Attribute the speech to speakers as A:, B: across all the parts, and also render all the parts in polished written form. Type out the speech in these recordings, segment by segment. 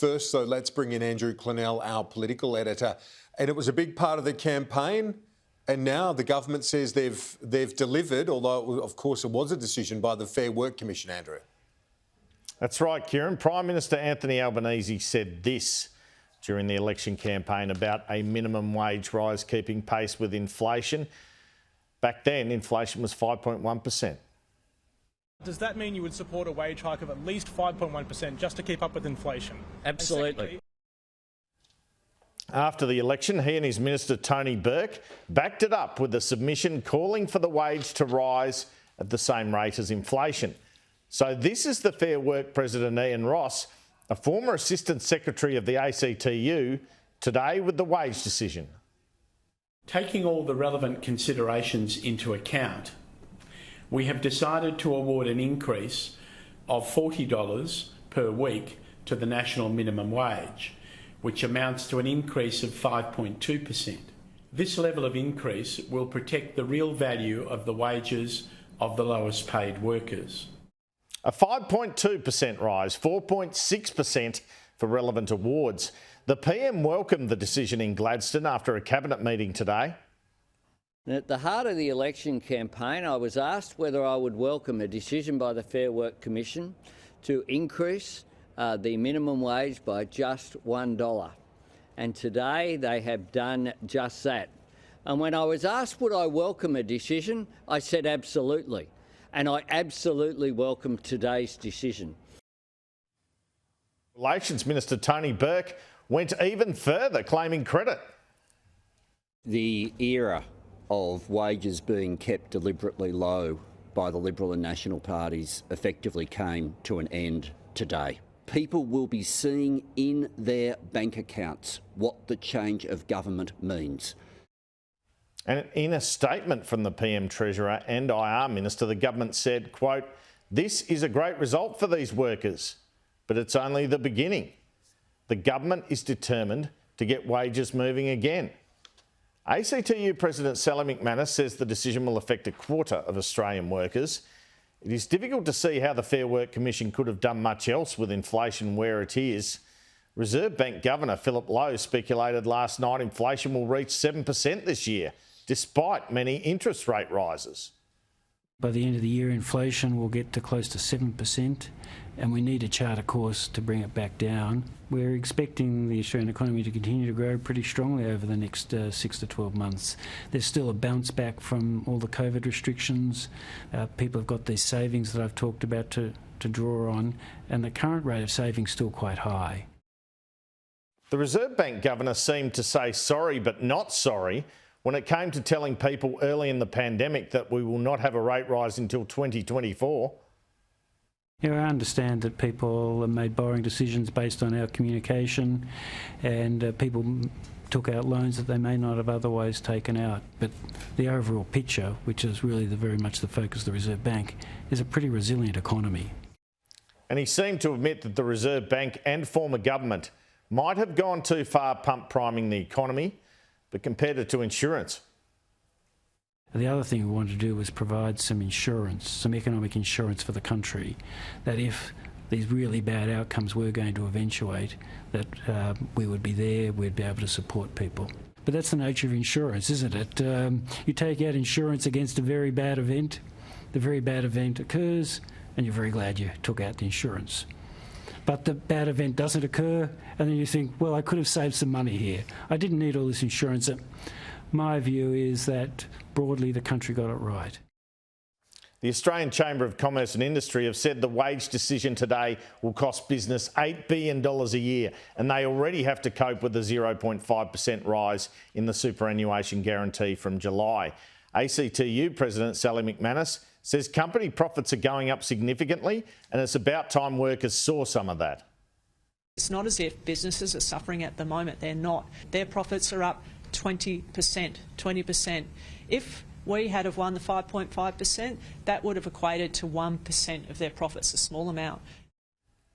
A: First, so let's bring in Andrew Clennell, our political editor. And it was a big part of the campaign. And now the government says they've delivered, although, of course, it was a decision by the Fair Work Commission, Andrew.
B: That's right, Kieran. Prime Minister Anthony Albanese said this during the election campaign about a minimum wage rise keeping pace with inflation. Back then, inflation was 5.1%.
C: Does that mean you would support a wage hike of at least 5.1% just to keep up with inflation?
D: Absolutely.
B: After the election, he and his minister, Tony Burke, backed it up with a submission calling for the wage to rise at the same rate as inflation. So this is the Fair Work President Ian Ross, a former Assistant Secretary of the ACTU, today with the wage decision.
E: Taking all the relevant considerations into account, we have decided to award an increase of $40 per week to the national minimum wage, which amounts to an increase of 5.2%. This level of increase will protect the real value of the wages of the lowest paid workers.
B: A 5.2% rise, 4.6% for relevant awards. The PM welcomed the decision in Gladstone after a cabinet meeting today.
D: At the heart of the election campaign, I was asked whether I would welcome a decision by the Fair Work Commission to increase the minimum wage by just $1. And today they have done just that. And when I was asked would I welcome a decision, I said absolutely. And I absolutely welcome today's decision.
B: Relations Minister Tony Burke went even further, claiming credit.
F: The era of wages being kept deliberately low by the Liberal and National parties effectively came to an end today. People will be seeing in their bank accounts what the change of government means.
B: And in a statement from the PM Treasurer and IR Minister, the government said, quote, "This is a great result for these workers, but it's only the beginning. The government is determined to get wages moving again." ACTU President Sally McManus says the decision will affect a quarter of Australian workers. It is difficult to see how the Fair Work Commission could have done much else with inflation where it is. Reserve Bank Governor Philip Lowe speculated last night inflation will reach 7% this year, despite many interest rate rises.
G: By the end of the year, inflation will get to close to 7%, and we need to chart a course to bring it back down. We're expecting the Australian economy to continue to grow pretty strongly over the next 6 to 12 months. There's still a bounce back from all the COVID restrictions. People have got these savings that I've talked about to draw on, and the current rate of saving is still quite high.
B: The Reserve Bank Governor seemed to say sorry but not sorry when it came to telling people early in the pandemic that we will not have a rate rise until 2024.
G: Yeah, I understand that people made borrowing decisions based on our communication, and people took out loans that they may not have otherwise taken out. But the overall picture, which is really very much the focus of the Reserve Bank, is a pretty resilient economy.
B: And he seemed to admit that the Reserve Bank and former government might have gone too far pump priming the economy, but compared it to insurance.
G: The other thing we wanted to do was provide some insurance, some economic insurance for the country, that if these really bad outcomes were going to eventuate, that we would be there, we'd be able to support people. But that's the nature of insurance, isn't it? You take out insurance against a very bad event, the very bad event occurs, and you're very glad you took out the insurance. But the bad event doesn't occur, and then you think, well, I could have saved some money here. I didn't need all this insurance. My view is that broadly the country got it right.
B: The Australian Chamber of Commerce and Industry have said the wage decision today will cost business $8 billion a year, and they already have to cope with the 0.5% rise in the superannuation guarantee from July. ACTU President Sally McManus says company profits are going up significantly, and it's about time workers saw some of that.
H: It's not as if businesses are suffering at the moment. They're not. Their profits are up 20%, 20%. If we had have won the 5.5%, that would have equated to 1% of their profits, a small amount.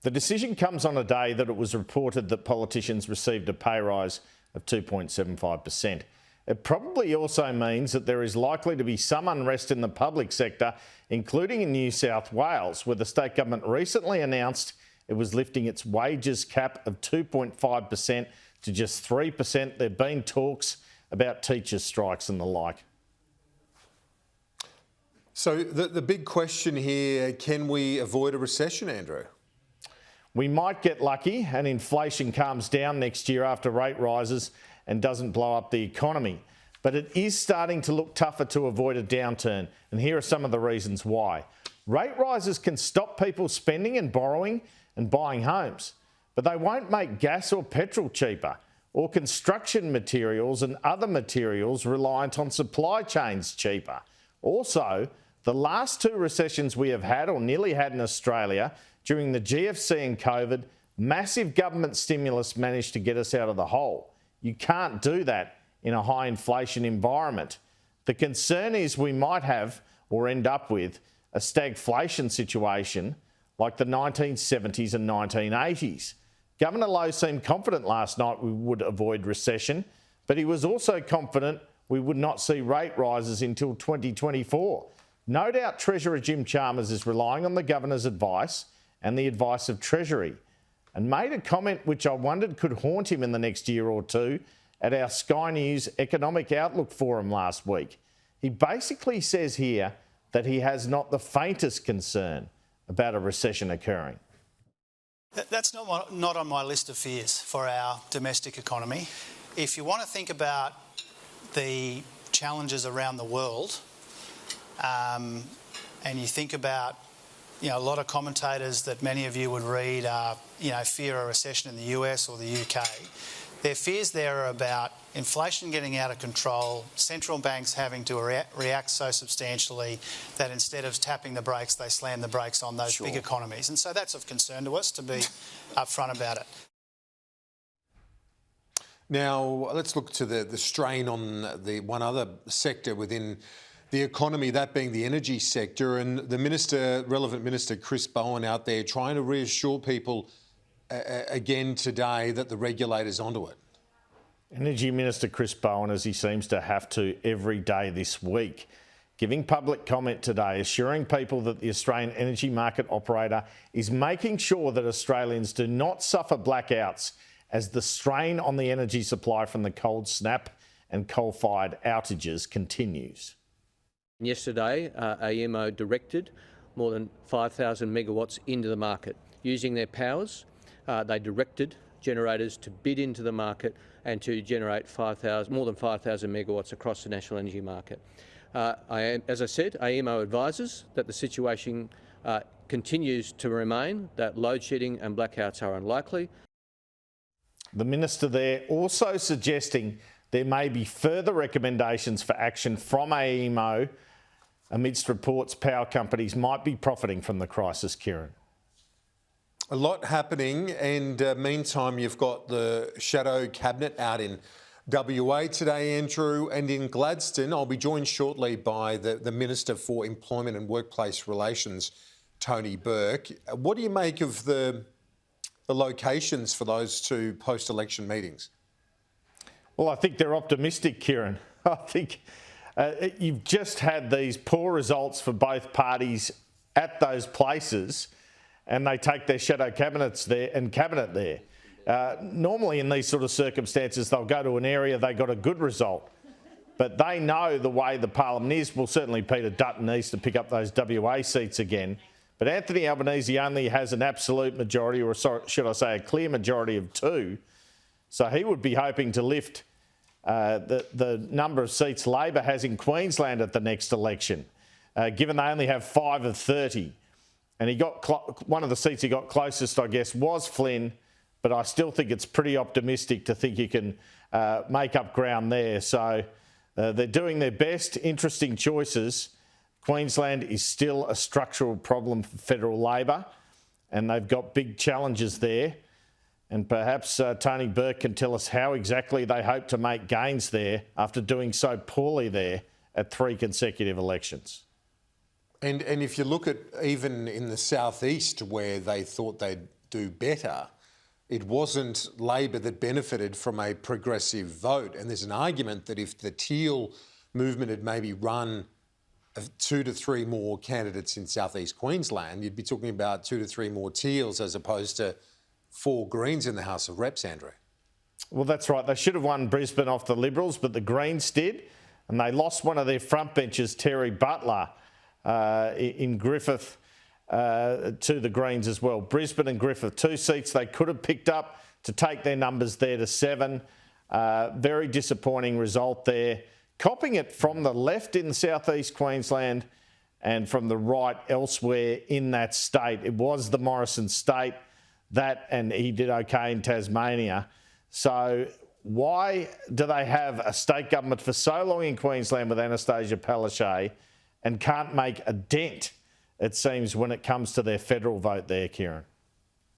B: The decision comes on a day that it was reported that politicians received a pay rise of 2.75%. It probably also means that there is likely to be some unrest in the public sector, including in New South Wales, where the state government recently announced It was lifting its wages cap of 2.5% to just 3%. There have been talks about teachers' strikes and the like.
A: So the big question here, can we avoid a recession, Andrew?
B: We might get lucky and inflation calms down next year after rate rises and doesn't blow up the economy. But it is starting to look tougher to avoid a downturn, and here are some of the reasons why. Rate rises can stop people spending and borrowing and buying homes, but they won't make gas or petrol cheaper, or construction materials and other materials reliant on supply chains cheaper. Also, the last two recessions we have had or nearly had in Australia, during the GFC and COVID, massive government stimulus managed to get us out of the hole. You can't do that in a high inflation environment. The concern is we might have or end up with a stagflation situation like the 1970s and 1980s. Governor Lowe seemed confident last night we would avoid recession, but he was also confident we would not see rate rises until 2024. No doubt Treasurer Jim Chalmers is relying on the Governor's advice and the advice of Treasury, and made a comment which I wondered could haunt him in the next year or two at our Sky News Economic Outlook Forum last week. He basically says here that he has not the faintest concern about a recession occurring.
I: That's not on my list of fears for our domestic economy. If you want to think about the challenges around the world, and you think about, a lot of commentators that many of you would read are, fear a recession in the US or the UK. Their fears there are about inflation getting out of control, central banks having to react so substantially that instead of tapping the brakes, they slam the brakes on those big economies. And so that's of concern to us, to be upfront about it.
A: Now, let's look to the strain on the one other sector within the economy, that being the energy sector, and the relevant minister, Chris Bowen, out there trying to reassure people again today that the regulator's onto it.
B: Energy Minister Chris Bowen, as he seems to have to every day this week, giving public comment today, assuring people that the Australian energy market operator is making sure that Australians do not suffer blackouts as the strain on the energy supply from the cold snap and coal-fired outages continues.
J: Yesterday, AEMO directed more than 5,000 megawatts into the market. Using their powers, they directed generators to bid into the market and to generate more than 5,000 megawatts across the national energy market. As I said, AEMO advises that the situation continues to remain, that load shedding and blackouts are unlikely.
B: The minister there also suggesting there may be further recommendations for action from AEMO amidst reports power companies might be profiting from the crisis, Kieran.
A: A lot happening, and meantime, you've got the shadow cabinet out in WA today, Andrew, and in Gladstone. I'll be joined shortly by the Minister for Employment and Workplace Relations, Tony Burke. What do you make of the locations for those two post-election meetings?
B: Well, I think they're optimistic, Kieran. I think you've just had these poor results for both parties at those places, and they take their shadow cabinets there and cabinet there. Normally in these sort of circumstances, they'll go to an area they got a good result, but they know the way the parliament is. Well, certainly Peter Dutton needs to pick up those WA seats again, but Anthony Albanese only has an absolute majority, or should I say a clear majority of 2. So he would be hoping to lift the number of seats Labor has in Queensland at the next election, given they only have 5 of 30. And he got one of the seats he got closest, I guess, was Flynn, but I still think it's pretty optimistic to think you can make up ground there. So they're doing their best. Interesting choices. Queensland is still a structural problem for federal Labor, and they've got big challenges there. And perhaps Tony Burke can tell us how exactly they hope to make gains there after doing so poorly there at 3 consecutive elections.
A: And if you look at even in the southeast where they thought they'd do better, it wasn't Labor that benefited from a progressive vote. And there's an argument that if the Teal movement had maybe run 2 to 3 more candidates in southeast Queensland, you'd be talking about 2 to 3 more Teals as opposed to 4 Greens in the House of Reps, Andrew.
B: Well, that's right. They should have won Brisbane off the Liberals, but the Greens did, and they lost one of their frontbenchers, Terry Butler, in Griffith, to the Greens as well. Brisbane and Griffith, 2 seats they could have picked up to take their numbers there to 7. Very disappointing result there. Copping it from the left in southeast Queensland and from the right elsewhere in that state. It was the Morrison state, and he did okay in Tasmania. So why do they have a state government for so long in Queensland with Anastasia Palaszczuk and can't make a dent, it seems, when it comes to their federal vote there, Kieran?